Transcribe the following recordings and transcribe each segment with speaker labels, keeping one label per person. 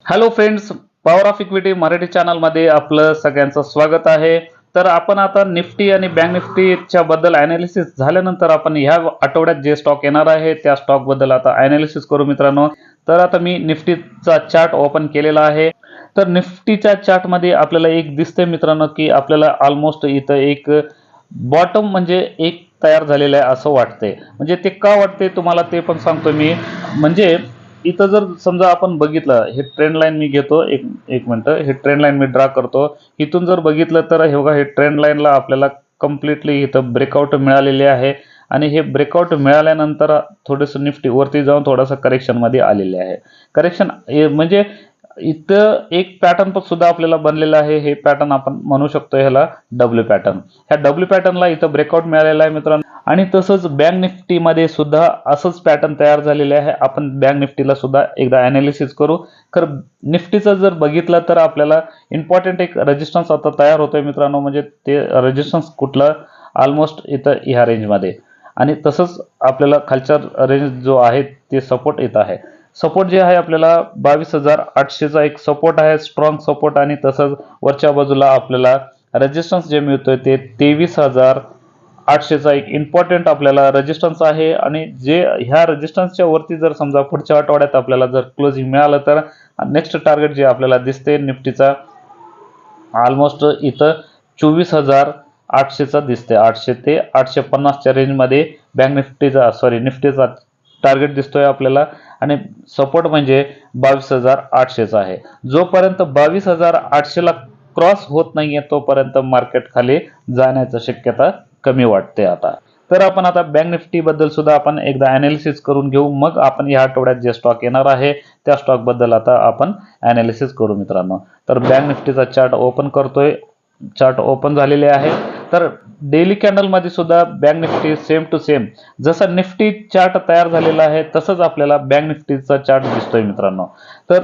Speaker 1: Hello friends, power of equity Marathi चॅनलमध्ये आपलं सगळ्यांचं स्वागत आहे. तर आपण आता निफ्टी आणि बँक निफ्टीच्या बद्दल ॲनालिसिस झाल्यानंतर आपण ह्या आठवड्यात जे स्टॉक येणार आहे त्या स्टॉक बद्दल आता ॲनालिसिस करू मित्रांनो. तर आता मी निफ्टीचा चार्ट ओपन केलेला आहे. तर निफ्टीच्या चार्टमध्ये आपल्याला एक दिसतंय मित्रांनो की आपल्याला ऑलमोस्ट इथं एक बॉटम म्हणजे एक तयार झालेलं आहे असं वाटतंय. म्हणजे ते का वाटते तुम्हाला ते पण सांगतो मी. म्हणजे इथं जर समजा आपण बघितलं, हे ट्रेंड लाईन मी घेतो, एक एक मिनटं, हे ट्रेंड लाईन मी ड्रा करतो. इथून जर बघितलं तर हे बघा, हे ट्रेंड लाईनला आपल्याला कम्प्लिटली इथं ब्रेकआउट मिळालेले आहे. आणि हे ब्रेकआउट मिळाल्यानंतर थोडंसं निफ्टी वरती जाऊन थोडंसं करेक्शनमध्ये आलेले आहे. करेक्शन म्हणजे इथं एक पॅटर्न पण सुद्धा आपल्याला बनलेलं आहे. हे पॅटर्न आपण म्हणू शकतो ह्याला डब्ल्यू पॅटर्न. ह्या डब्ल्यू पॅटर्नला इथं ब्रेकआउट मिळालेला आहे मित्रांनो. आणि तसंच बँक निफ्टीमध्ये सुद्धा असंच पॅटर्न तयार झालेले आहे. आपण बँक निफ्टीला सुद्धा एकदा ॲनालिसिस करू. तर निफ्टीचं जर बघितलं तर आपल्याला इम्पॉर्टंट एक रेजिस्टन्स आता तयार होतोय मित्रांनो. म्हणजे ते रेजिस्टन्स कुठलं, ऑलमोस्ट इथं ह्या रेंजमध्ये. आणि तसंच आपल्याला खालच्या रेंज जो आहे ते सपोर्ट येत आहे. सपोर्ट जे आहे आपल्याला 22,800चा एक सपोर्ट आहे, स्ट्रॉंग सपोर्ट. आणि तसंच वरच्या बाजूला आपल्याला रेजिस्टन्स जे मिळतोय ते 23,800चा एक इम्पॉर्टंट आपल्याला रेजिस्टन्स आहे. आणि जे ह्या रेजिस्टन्सच्या वरती जर समजा पुढच्या आठवड्यात आपल्याला जर क्लोजिंग मिळालं तर नेक्स्ट टार्गेट जे आपल्याला दिसते निफ्टीचा ऑलमोस्ट इथं 24,800चा दिसते. 800 ते 850च्या रेंजमध्ये बँक निफ्टीचा टार्गेट दिसतोय आपल्याला. आणि सपोर्ट म्हणजे 22,800चा आहे. जोपर्यंत 22,800ला क्रॉस होत नाहीये तोपर्यंत मार्केट खाली जाण्याची शक्यता कमी वाटते आता. तर आपण आता बँक निफ्टी बद्दल सुद्धा आपण एकदा ॲनालिसिस करून घेऊ. मग आपण या आठवड्यात जे स्टॉक येणार आहे त्या स्टॉक बद्दल आता आपण ॲनालिसिस करू मित्रांनो. तर बँक निफ्टीचा चार्ट ओपन करतोय. चार्ट ओपन झालेले आहे. तर डेली कॅन्डलमध्ये सुद्धा bank Nifty same to same जसं निफ्टी चार्ट तयार झालेला आहे तसंच आपल्याला बँक निफ्टीचा चार्ट दिसतोय मित्रांनो. तर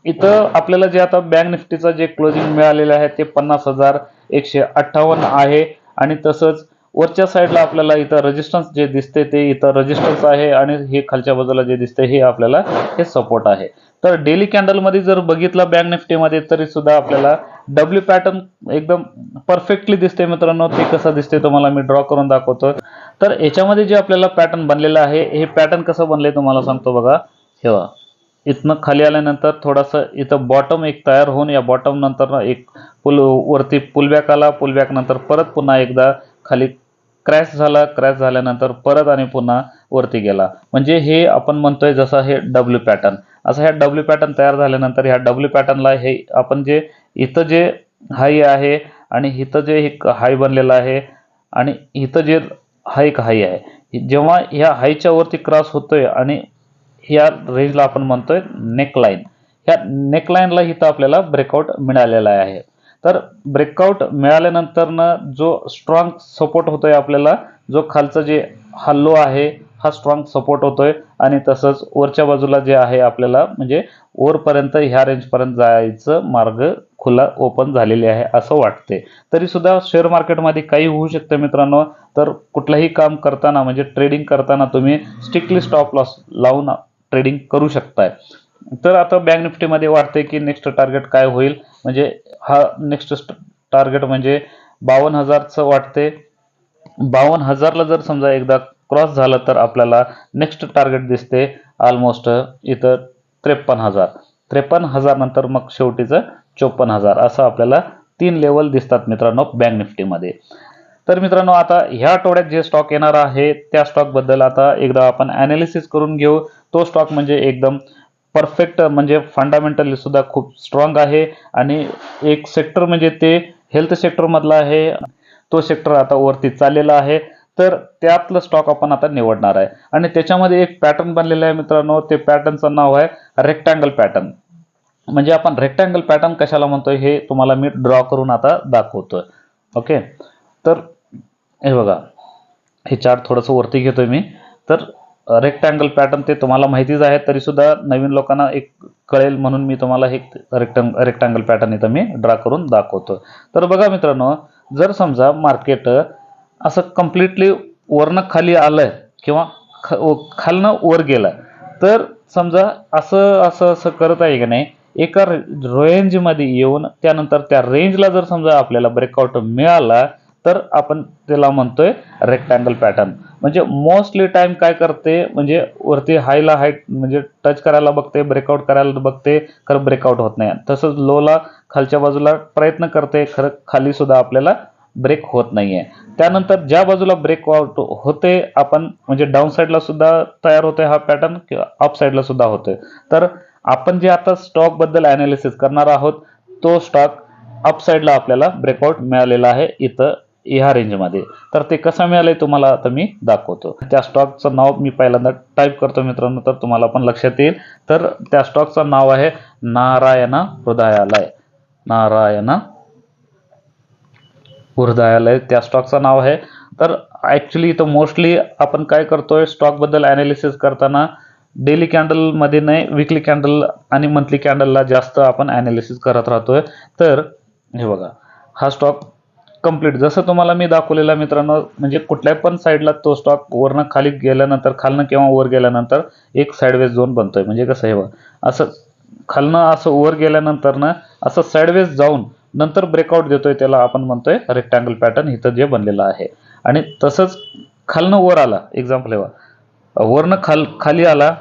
Speaker 1: इथं आपल्याला जे आता बँक निफ्टीचं जे क्लोजिंग मिळालेलं आहे ते 50,158 आहे. आणि तसंच वरच्या साईडला आपल्याला इथं रेजिस्टन्स जे दिसते ते इथं रेजिस्टन्स आहे. आणि हे खालच्या बाजूला जे दिसते हे आपल्याला हे सपोर्ट आहे. तर डेली कॅन्डलमध्ये जर बघितलं बँक निफ्टीमध्ये तरी सुद्धा आपल्याला डब्ल्यू पॅटर्न एकदम परफेक्टली दिसते मित्रांनो. ते कसं दिसते तुम्हाला मी ड्रॉ करून दाखवतो. तर याच्यामध्ये जे आपल्याला पॅटर्न बनलेलं आहे हे पॅटर्न कसं बनले तुम्हाला सांगतो बघा. हे बघा, इथनं खाली आल्यानंतर थोडासा इथं बॉटम एक तयार होऊन या बॉटम नंतर एक वरती पुलबॅक आला. पुलबॅक नंतर परत पुन्हा एकदा खाली क्रॅश झाला. क्रॅश झाल्यानंतर परत आणि पुन्हा वरती गेला. म्हणजे हे आपण म्हणतोय जसं हे डब्ल्यू पॅटर्न. असं ह्या डब्ल्यू पॅटर्न तयार झाल्यानंतर ह्या डब्ल्यू पॅटर्नला हे आपण जे इथं जे हाय आहे आणि इथं जे एक हाय बनलेला आहे आणि इथं जे हा एक हाय आहे, जेव्हा ह्या हायच्या वरती क्रॉस होतोय आणि ह्या रेंजला आपण म्हणतोय नेकलाईन. ह्या नेकलाईनला इथं आपल्याला ब्रेकआउट मिळालेला आहे. तर ब्रेकआउट मिळाल्यानंतरनं जो स्ट्रॉंग सपोर्ट होतोय आपल्याला, जो खालचं जे हल्लो आहे हा स्ट्रॉंग सपोर्ट होतोय. आणि तसंच वरच्या बाजूला जे आहे आपल्याला म्हणजे वरपर्यंत ह्या रेंजपर्यंत जायचं मार्ग खुला ओपन झालेले आहे असं वाटते. तरी सुद्धा शेअर मार्केटमध्ये काही होऊ शकतं मित्रांनो. तर कुठलंही काम करताना म्हणजे ट्रेडिंग करताना तुम्ही स्ट्रिक्टली स्टॉप लॉस लावून ट्रेडिंग करू शकताय. तर आता बँक निफ्टीमध्ये वाटते की नेक्स्ट टार्गेट काय होईल. म्हणजे हा नेक्स्ट टार्गेट म्हणजे 52,000चं वाटते. 52,000ला जर समजा एकदा क्रॉस झालं तर आपल्याला नेक्स्ट टार्गेट दिसते ऑलमोस्ट इथं 53,000. 53,000 नंतर मग शेवटीचं 54,000 असं आपल्याला 3 लेवल दिसतात मित्रांनो बँक निफ्टीमध्ये. तर मित्रांनो आता ह्या आठवड्यात जे स्टॉक येणार आहे त्या स्टॉक बद्दल आता एकदा आपण ॲनालिसिस करून घेऊ. तो स्टॉक म्हणजे एकदम परफेक्ट म्हणजे फंडामेंटली सुद्धा खूप स्ट्रॉंग आहे. आणि एक सेक्टर म्हणजे ते हेल्थ सेक्टर मधला आहे. तो सेक्टर आता वरती चाललेला आहे. तर त्यातलं स्टॉक आपण आता निवडणार आहे. आणि त्याच्यामध्ये एक पॅटर्न बनलेला आहे मित्रांनो. ते पॅटर्नचं नाव आहे रेक्टँगल पॅटर्न. म्हणजे आपण रेक्टँगल पॅटर्न कशाला म्हणतोय हे तुम्हाला मी ड्रॉ करून आता दाखवतोय. ओके. तर हे बघा, हे चार्ट थोडंसं वरती घेतोय मी. तर रेक्टँगल पॅटर्न ते तुम्हाला माहितीच आहे, तरी सुद्धा नवीन लोकांना एक कळेल म्हणून मी तुम्हाला हे रेक्टँगल पॅटर्न इथं मी ड्रा करून दाखवतो. तर बघा मित्रांनो, जर समजा मार्केट असं कम्प्लिटली वरनं खाली आलंय किंवा खालनं वर गेलं तर समजा असं असं असं करत आहे की नाही, एका रेंजमध्ये येऊन त्यानंतर त्या रेंजला जर समजा आपल्याला ब्रेकआउट मिळाला तर आपण त्याला म्हणतोय रेक्टँगल पॅटर्न. म्हणजे मोस्टली टाइम काय करते, म्हणजे वरती हायला हाईट म्हणजे टच करायला बघते, ब्रेकआउट करायला बघते, खरं ब्रेकआउट होत नाही. तसंच लोला खालच्या बाजूला प्रयत्न करते, खरं खाली सुद्धा आपल्याला ब्रेक होत नाहीये. त्यानंतर ज्या बाजूला ब्रेकआउट होते आपण म्हणजे डाऊन साईडला सुद्धा तयार होते हा पॅटर्न किंवा अप साईडला सुद्धा होते. तर आपण जे आता स्टॉक बद्दल अनालिसिस करणार आहोत तो स्टॉक अप साईडला आपल्याला ब्रेकआउट मिळालेला आहे इथं ह्या रेंजमध्ये. तर ते कसं मिळालंय तुम्हाला आता मी दाखवतो. त्या स्टॉकचं नाव मी पहिल्यांदा टाईप करतो मित्रांनो, तर तुम्हाला पण लक्षात येईल. तर त्या स्टॉकचं नाव आहे नारायणा हृदयालय. नारायणा हृदयालय त्या स्टॉकचं नाव आहे. तर ॲक्च्युली इथं मोस्टली आपण काय करतोय स्टॉक बद्दल अनालिसिस करताना डेली कॅन्डल मध्ये नाही, विकली कॅन्डल आणि मंथली कॅन्डलला जास्त आपण अनालिसिस करत राहतोय. तर हे बघा हा स्टॉक कंप्लीट जसं तुम्हाला मी दाखवलेला मित्रांनो, म्हणजे कुठल्याही पण साईडला तो स्टॉक वरनं खाली गेल्यानंतर खालनं किंवा वर गेल्यानंतर एक साईडवेज झोन बनतोय. म्हणजे कसं हे बघा असं खालनं असं वर गेल्यानंतर ना असं साईडवेज जाऊन नंतर ब्रेकआउट देतोय, त्याला आपण म्हणतोय रेक्टँगल पॅटर्न इथं जे बनलेलं आहे. आणि तसंच खालनं वर आला, एक्झाम्पल हे बघा वरनं खाली आला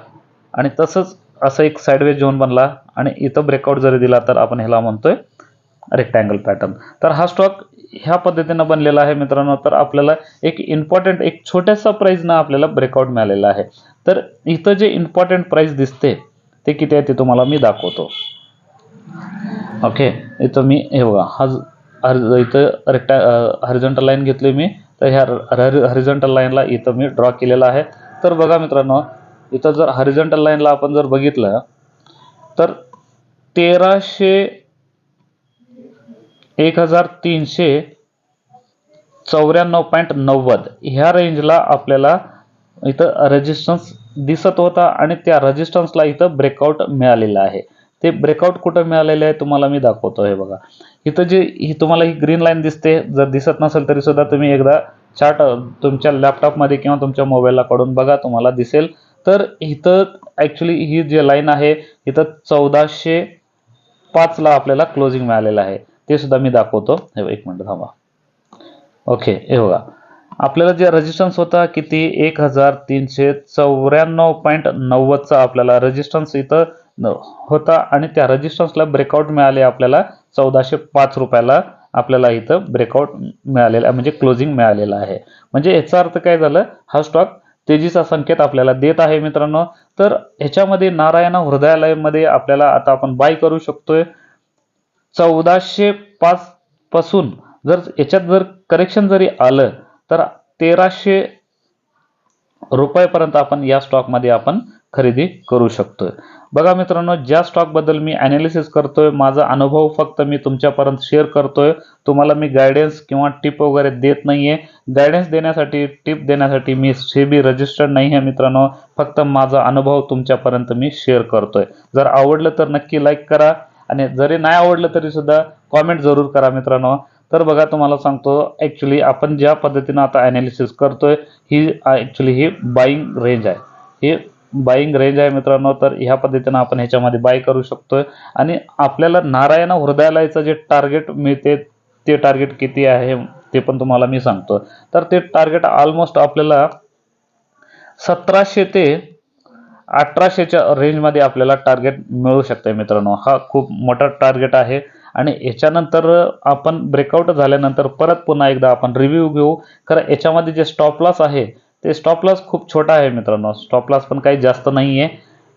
Speaker 1: आणि तसंच असं एक साईडवेज झोन बनला आणि इथं ब्रेकआउट जरी दिला तर आपण ह्याला म्हणतोय रेक्टँगल पॅटर्न. तर हा स्टॉक ह्या पद्धतीनं बनलेला आहे मित्रांनो. तर आपल्याला एक इम्पॉर्टंट एक छोट्याशा प्राइसनं आपल्याला ब्रेकआउट मिळालेला आहे. तर इथं जे इम्पॉर्टंट प्राइस दिसते ते किती आहे ते तुम्हाला मी दाखवतो. ओके, इथं मी हे बघा इथं हॉरिझॉन्टल लाईन घेतली मी. तर ह्या हॉरिझॉन्टल लाईनला इथं मी ड्रॉ केलेला आहे. तर बघा मित्रांनो इथं जर हॉरिझॉन्टल लाईनला आपण जर बघितलं तर 1394.90 ह्या रेंजला आपल्याला इथं रेजिस्टन्स दिसत होता आणि त्या रेजिस्टन्सला इथं ब्रेकआउट मिळालेलं आहे. ते ब्रेकआउट कुठं मिळालेले आहे तुम्हाला मी दाखवतो. हे बघा इथं ही तुम्हाला ही ग्रीन लाईन दिसते, जर दिसत नसेल तरी सुद्धा तुम्ही एकदा चार्ट तुमच्या लॅपटॉपमध्ये किंवा तुमच्या मोबाईलला काढून बघा, तुम्हाला दिसेल. तर इथं ॲक्च्युली ही जी लाईन आहे इथं 1405 ला आपल्याला क्लोजिंग मिळालेलं आहे. ते सुद्धा मी दाखवतो. हे एक मिनिट थांबा. ओके, हे बघा आपल्याला जे रेजिस्टन्स होता किती 1394.90चा आपल्याला रेजिस्टन्स इथं होता आणि त्या रेजिस्टन्सला ब्रेकआउट मिळाले आपल्याला 1405 रुपयाला आपल्याला इथं ब्रेकआउट मिळालेला म्हणजे क्लोजिंग मिळालेला आहे. म्हणजे याचा अर्थ काय झालं, हा स्टॉक तेजीचा संकेत आपल्याला देत आहे मित्रांनो. तर ह्याच्यामध्ये नारायणा हृदयालयमध्ये आपल्याला आता आपण बाय करू शकतोय 1405 पासून. जर याच्यात जर करेक्शन जरी आलं तर 1300 रुपयापर्यंत आपण या स्टॉकमध्ये आपण खरेदी करू शकतोय. बघा मित्रांनो, ज्या स्टॉक बद्दल मी अनालिसिस करतोय माझा अनुभव फक्त मी तुमच्यापर्यंत शेअर करतोय. तुम्हाला मी गायडन्स किंवा टिप वगैरे देत नाहीये. गायडन्स देण्यासाठी टिप देण्यासाठी मी सेबी रजिस्टर्ड नाही आहे मित्रांनो. फक्त माझा अनुभव तुमच्यापर्यंत मी शेअर करतोय. जर आवडलं तर नक्की लाईक करा आणि जरी नाही आवडलं तरी सुद्धा कॉमेंट जरूर करा मित्रांनो. तर बघा तुम्हाला सांगतो ॲक्च्युली आपण ज्या पद्धतीनं आता अनालिसिस करतोय ही ॲक्च्युली ही बाईंग रेंज आहे. ही बाईंग रेंज आहे मित्रांनो. तर ह्या पद्धतीनं आपण ह्याच्यामध्ये बाय करू शकतोय. आणि आपल्याला नारायणा हृदयालयाचं जे टार्गेट मिळते ते टार्गेट किती आहे ते पण तुम्हाला मी सांगतो. तर ते टार्गेट ऑलमोस्ट आपल्याला 1700 ते 1800च्या रेंजमध्ये आपल्याला टार्गेट मिळू शकते मित्रांनो. हा खूप मोठा टार्गेट आहे. आणि याच्यानंतर आपण ब्रेकआउट झाल्यानंतर परत पुन्हा एकदा आपण रिव्ह्यू घेऊ. कारण याच्यामध्ये जे स्टॉप लॉस आहे ते स्टॉप लॉस खूप छोटा आहे मित्रांनो. स्टॉप लॉस पण काही जास्त नाही आहे.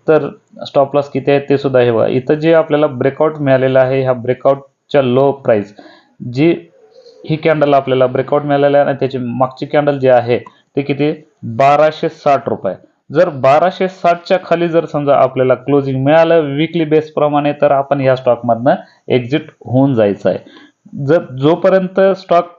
Speaker 1: तर स्टॉप लॉस किती आहे ते सुद्धा हे बघा. इथं जे आपल्याला ब्रेकआउट मिळालेलं आहे ह्या ब्रेकआउटच्या लो प्राइस जी ही कॅन्डल आपल्याला ब्रेकआउट मिळालेलं आहे आणि त्याची मागची कॅन्डल जी आहे ते किती 1260 रुपये. जर 1260च्या खाली जर समजा आपल्याला क्लोजिंग मिळालं विकली बेस प्रमाणे तर आपण या स्टॉकमधनं एक्झिट होऊन जायचं आहे. जर जोपर्यंत स्टॉक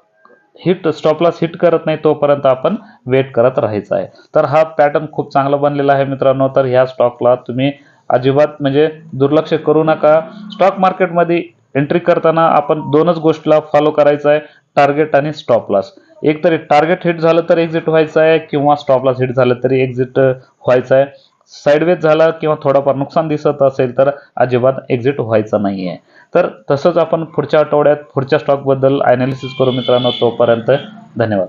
Speaker 1: स्टॉप लॉस हिट करत नाही तोपर्यंत आपण वेट करत राहायचं आहे. तर हा पॅटर्न खूप चांगला बनलेला आहे मित्रांनो. तर ह्या स्टॉकला तुम्ही अजिबात म्हणजे दुर्लक्ष करू नका. स्टॉक मार्केटमध्ये एंट्री करताना आपण दोनच गोष्टीला फॉलो करायचं आहे, टार्गेट आणि स्टॉप लॉस. एक तरी टार्गेट हिट झालं तर एक्झिट व्हायचं आहे किंवा स्टॉप लॉस हिट झालं तरी एक्झिट व्हायचं आहे. साईडवेज झाला किंवा थोडाफार नुकसान दिसत असेल तर अजिबात एक्झिट व्हायचं नाही आहे. तर तसंच आपण पुढच्या आठवड्यात पुढच्या स्टॉकबद्दल ॲनालिसिस करू मित्रांनो. तोपर्यंत धन्यवाद.